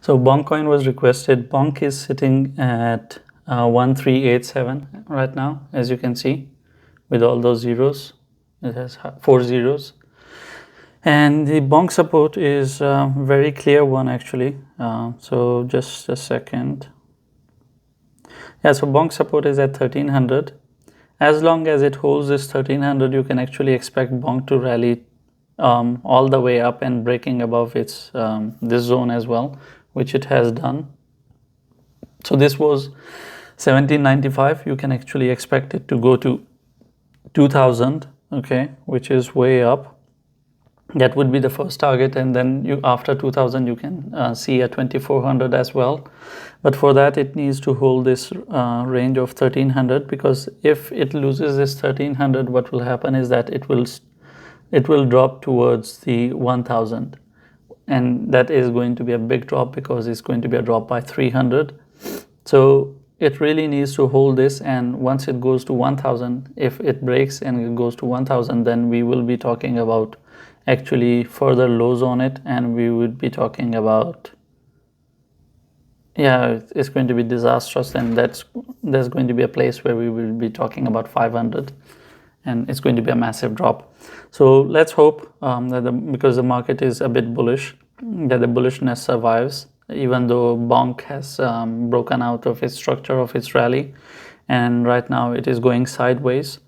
So BONK coin was requested. BONK is sitting at 1387 right now, as you can see, with all those zeros. It has 4 zeros. And the BONK support is a very clear one actually. So just a second. Yeah, so BONK support is at 1300. As long as it holds this 1300, you can actually expect BONK to rally all the way up and breaking above its this zone as well, which it has done. So this was 1795. You can actually expect it to go to 2000, okay, which is way up. That would be the first target, and then you after 2000 you can see a 2400 as well. But for that it needs to hold this range of 1300, because if it loses this 1300, what will happen is that it will drop towards the 1000, and that is going to be a big drop because it's going to be a drop by 300. So it really needs to hold this, and once it goes to 1000, if it breaks and it goes to 1000, then we will be talking about actually further lows on it, and we would be talking about, yeah, it's going to be disastrous, and there's going to be a place where we will be talking about 500, and it's going to be a massive drop. So let's hope that because the market is a bit bullish, that the bullishness survives, even though BONK has broken out of its structure of its rally, and right now it is going sideways.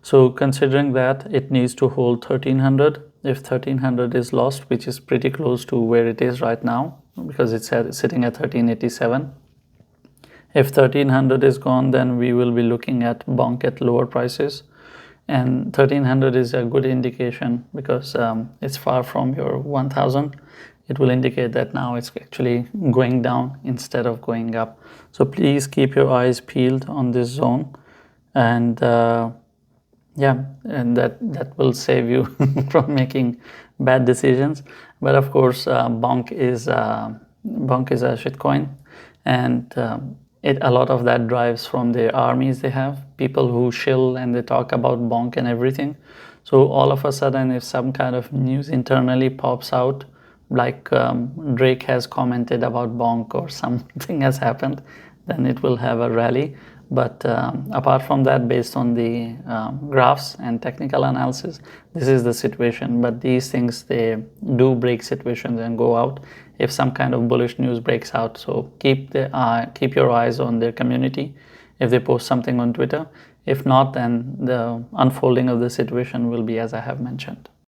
So considering that, it needs to hold 1300. If 1300 is lost, which is pretty close to where it is right now, because it's sitting at 1387. If 1300 is gone, then we will be looking at BONK at lower prices. And 1300 is a good indication because it's far from your 1000. It will indicate that now it's actually going down instead of going up. So please keep your eyes peeled on this zone, and yeah, and that will save you from making bad decisions. But of course, BONK is a shitcoin, and a lot of that drives from the armies they have, people who shill and they talk about BONK and everything. So all of a sudden, if some kind of news internally pops out, like Drake has commented about BONK or something has happened, then it will have a rally. But apart from that, based on the graphs and technical analysis, this is the situation. But these things, they do break situations and go out if some kind of bullish news breaks out. So keep your eyes on their community if they post something on Twitter. If not, then the unfolding of the situation will be as I have mentioned.